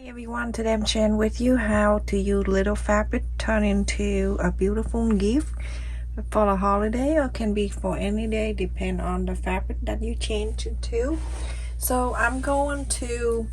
Hi everyone, today I'm sharing with you how to use little fabric turn into a beautiful gift for a holiday, or can be for any day, depend on the fabric that you change it to. So I'm going to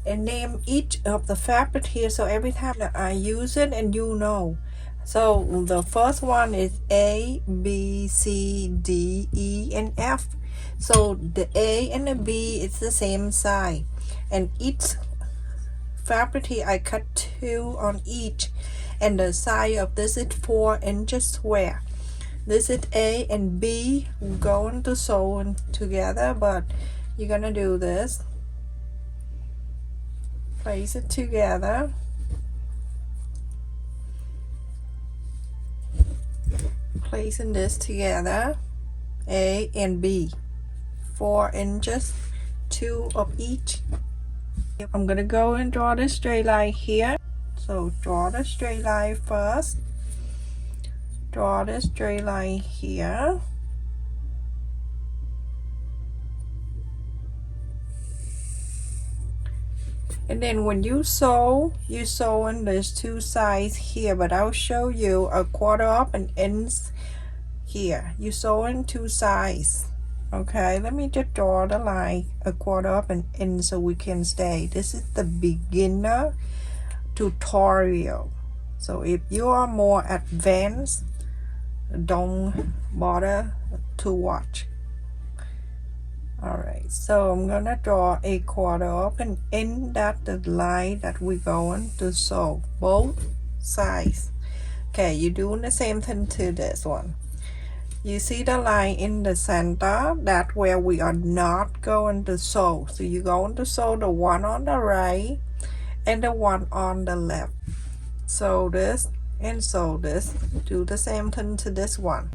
name each of the fabric here, so every time that I use it and you know. So the first one is A, B, C, D, E, and F. So the A and the B is the same size, and each fabric here I cut 2 on each, and the size of this is 4 inches square. This is A and B going to sew together, but you're gonna do this, place it together, placing this together, A and B, 4 inches, 2 of each. I'm gonna go and draw the straight line here. So draw the straight line first, draw the straight line here, and then when you sew in there's 2 sides here, but I'll show you a quarter up and ends here. You sew in 2 sides. Okay, let me just draw the line a quarter up and end so we can stay. This is the beginner tutorial, so if you are more advanced, don't bother to watch. Alright, so I'm gonna draw a quarter up and end that the line that we're going to sew both sides. Okay, you're doing the same thing to this one. You see the line in the center, that's where we are not going to sew. So you're going to sew the one on the right and the one on the left. Sew this and sew this. Do the same thing to this one.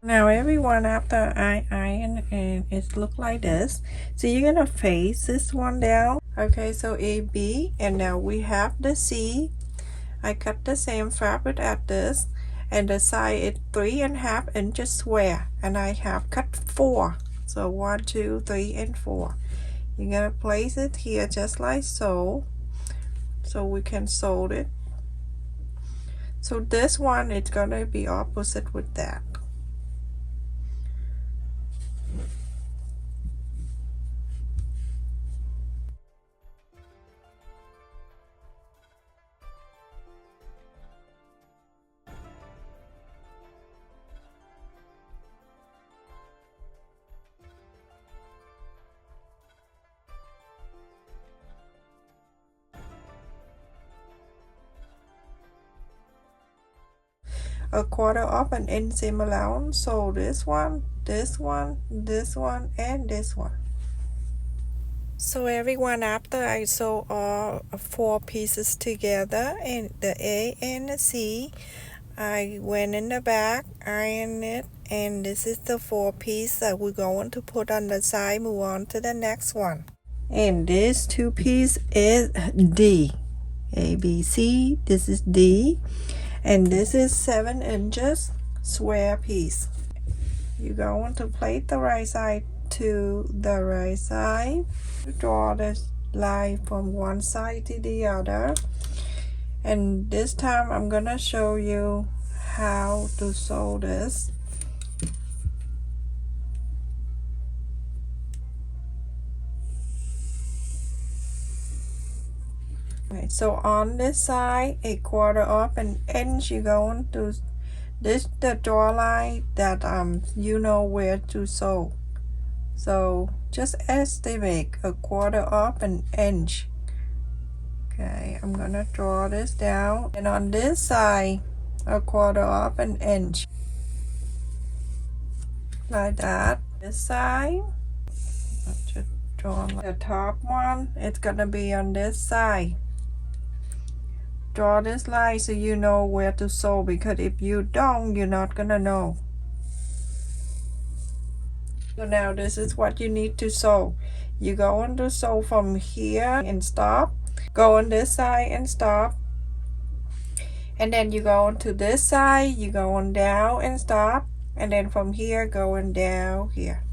Now everyone, after I iron, and it look like this, so you're gonna face this one down. Okay, so A, B, and now we have the C. I cut the same fabric at this, and the side is 3.5 inches square, and I have cut 4. So 1, 2, 3, and 4. You're gonna place it here just like so we can sew it. So this one is gonna be opposite with that. a quarter of an inseam allowance. So this one, this one, this one, and this one. So everyone, after I sew all 4 pieces together, and the A and the C, I went in the back, ironed it, and this is the 4 piece that we're going to put on the side. Move on to the next one. And this 2 piece is D. A, B, C, this is D, and this is 7 inches square piece. You're going to plate the right side to the right side. Draw this line from one side to the other, and this time I'm gonna show you how to sew this. Right, so on this side, a quarter of an inch, you're going to this the draw line that you know where to sew. So just estimate a quarter of an inch. Okay, I'm gonna draw this down, and on this side a quarter of an inch, like that. This side, let's just draw the top one. It's gonna be on this side. Draw this line so you know where to sew, because if you don't, you're not gonna know. So now this is what you need to sew. You're going to sew from here and stop, go on this side and stop, and then you go on to this side, you go on down and stop, and then from here going down here.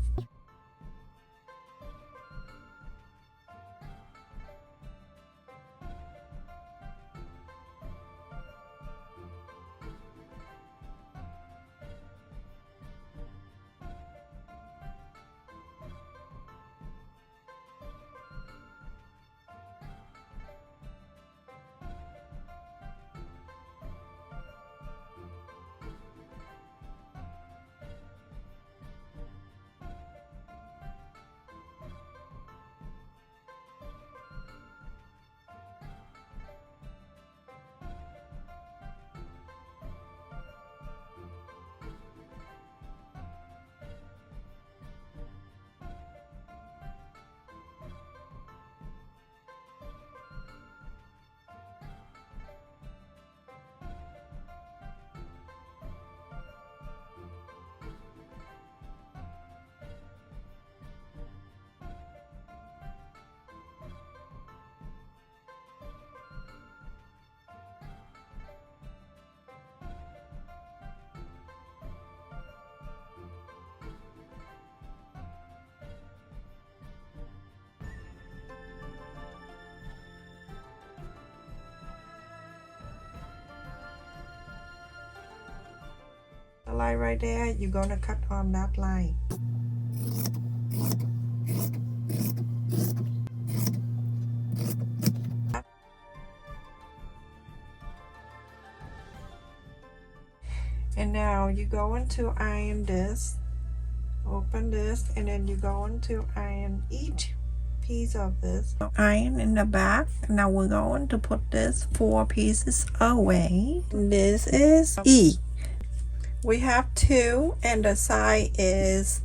The line right there, you're gonna cut on that line. And now you're going to iron this. Open this, and then you're going to iron each piece of this. Iron in the back. Now we're going to put this 4 pieces away. This is E. We have 2, and the side is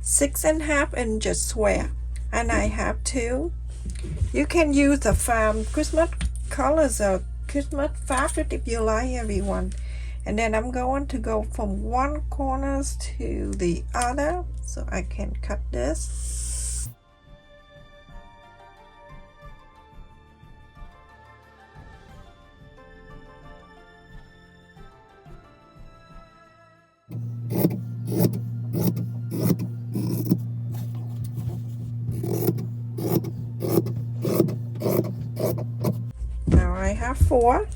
6.5 inches square, and I have 2. You can use the Christmas colors or Christmas fabric if you like, everyone. And then I'm going to go from one corner to the other, so I can cut this. Now I have 4.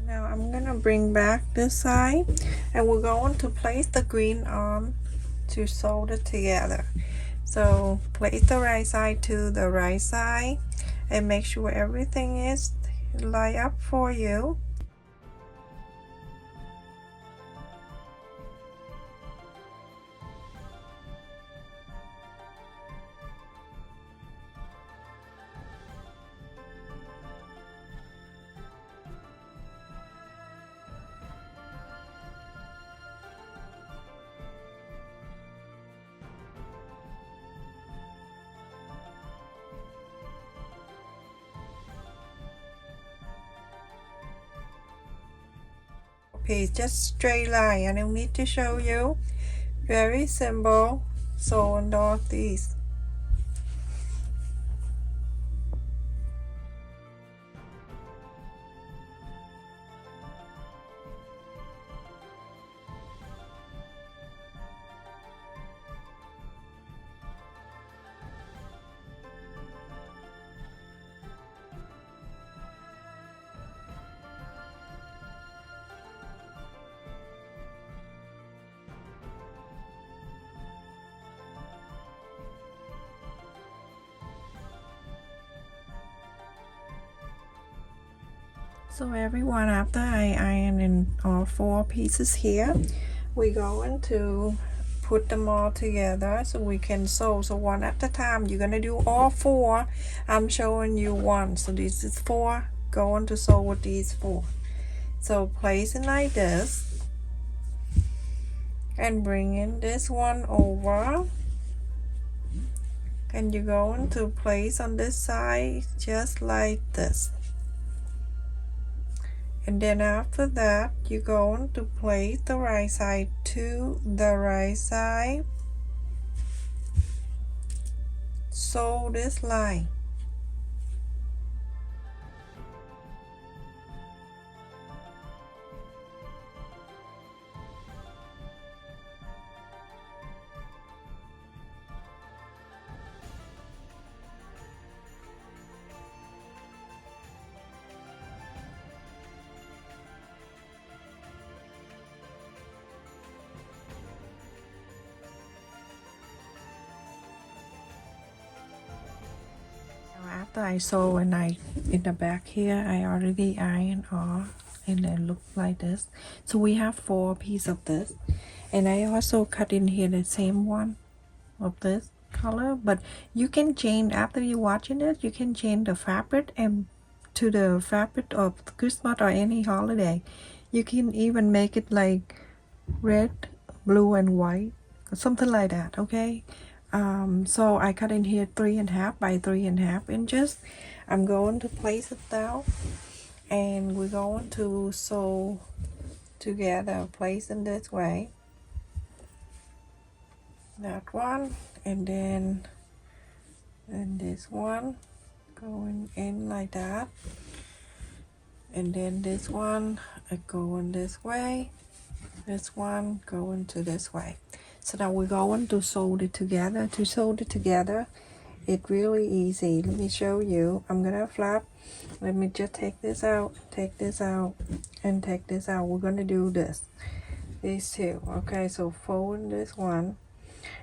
Now I'm gonna bring back this side, and we're going to place the green on to sew it together. So place the right side to the right side, and make sure everything is lined up for you. piece, just straight line. I don't need to show you. Very simple. So on all these. So everyone, after I iron in all 4 pieces here, we're going to put them all together so we can sew. So one at a time. You're gonna do all 4. I'm showing you 1. So this is 4. Going to sew with these 4. So place it like this and bring in this one over, and you're going to place on this side just like this. And then after that, you're going to place the right side to the right side. Sew this line. After I sew and I in the back here, I already iron off and it looks like this. So we have 4 pieces of this, and I also cut in here the same one of this color, but you can change after you watching it. You can change the fabric and to the fabric of Christmas or any holiday. You can even make it like red, blue, and white, something like that. Okay. So I cut in here 3.5 by 3.5 inches. I'm going to place it down, and we're going to sew together, place in this way, that one, and then this one going in like that, and then this one going this way, this one going to this way. So now we're going to sew it together. To sew it together, it's really easy. Let me show you. I'm gonna flap. Let me just take this out, and take this out. We're gonna do this, these 2. Okay, so fold this one,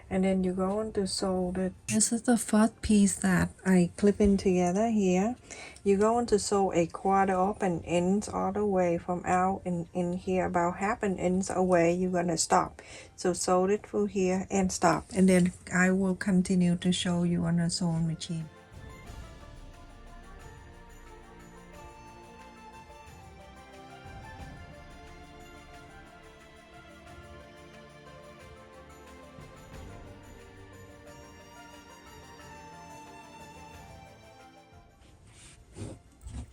and then you're going to sew it. This is the first piece that I clip in together here. You're going to sew a 1/4 of an inch all the way from out in here, about 1/2 an inch away. You're gonna stop. So sew it through here and stop, and then I will continue to show you on the sewing machine.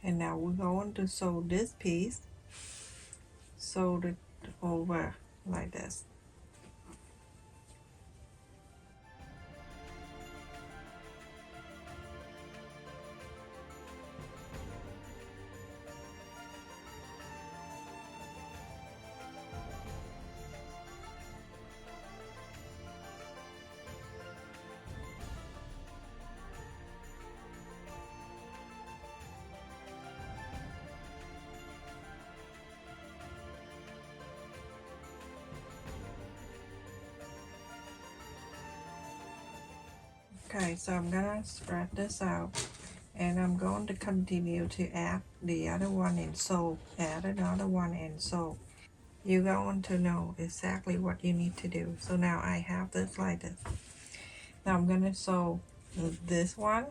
And now we're going to sew this piece, sew it over like this. Okay, so I'm gonna spread this out, and I'm going to continue to add the other one and sew, add another one and sew. You're going to know exactly what you need to do. So now I have this like this. Now I'm gonna sew this one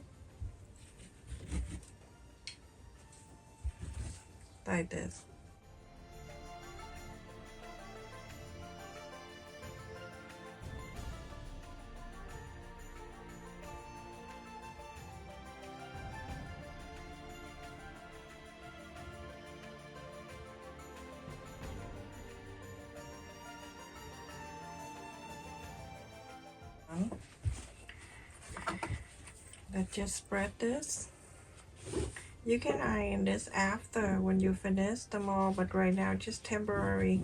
like this. Let's just spread this. You can iron this after when you finish them all, but right now just temporary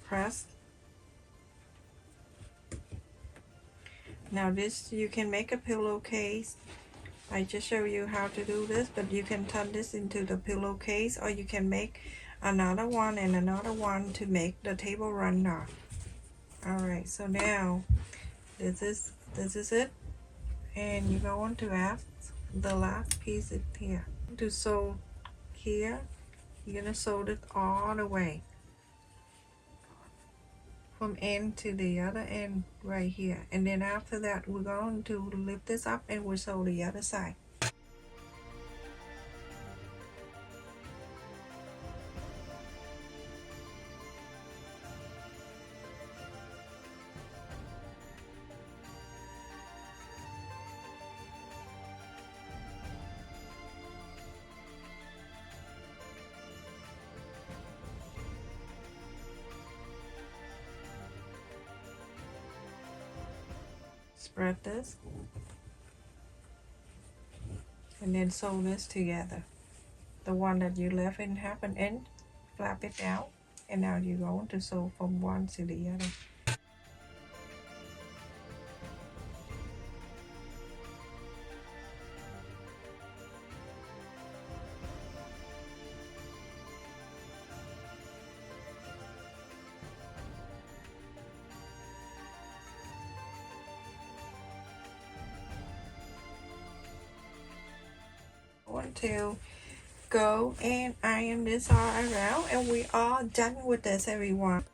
press. Now this, you can make a pillowcase. I just show you how to do this, but you can turn this into the pillowcase, or you can make another one and another one to make the table runner. Alright, so now this is it, and you're going to add the last piece in here. To sew here, you're gonna sew it all the way from end to the other end right here, and then after that we're going to lift this up and we'll sew the other side. Spread this and then sew this together. The one that you left in half an inch, flap it down, and now you're going to sew from one to the other. Want to go and iron this all around, and we are done with this, everyone.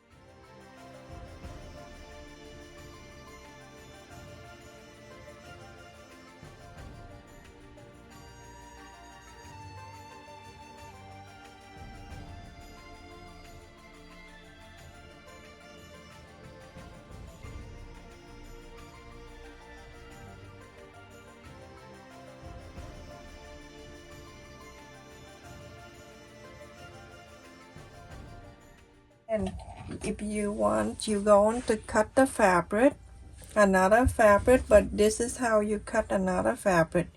And if you want, you're going to cut the fabric, another fabric, but this is how you cut another fabric.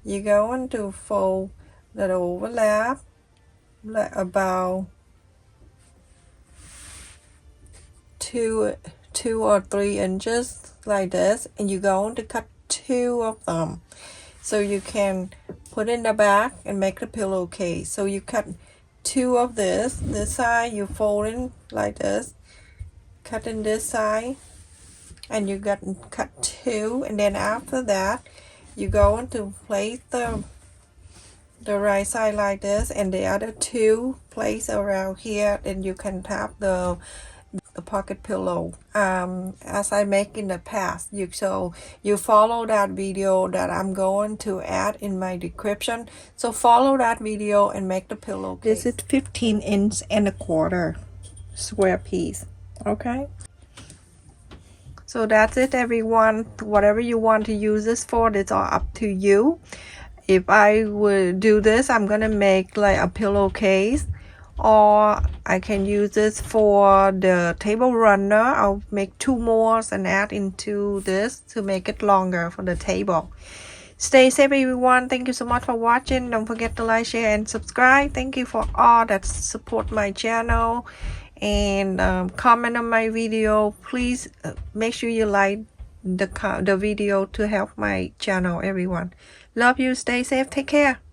You're going to fold that overlap like about two or 3 inches like this, and you're going to cut 2 of them so you can put in the back and make the pillowcase. So you cut 2 of this side, you fold in like this, cut in this side, and you cut 2, and then after that you go into place the right side like this, and the other 2 place around here, and you can tap the pocket pillow as I make in the past. So you follow that video that I'm going to add in my description, so follow that video and make the pillowcase. This is 15 inch and a quarter square piece. Okay, so that's it, everyone. Whatever you want to use this for, it's all up to you. If I would do this, I'm gonna make like a pillowcase, or I can use this for the table runner. I'll make 2 more and add into this to make it longer for the table. Stay safe, everyone. Thank you so much for watching. Don't forget to like, share, and subscribe. Thank you for all that support my channel, and comment on my video. Please make sure you like the video to help my channel, everyone. Love you. Stay safe. Take care.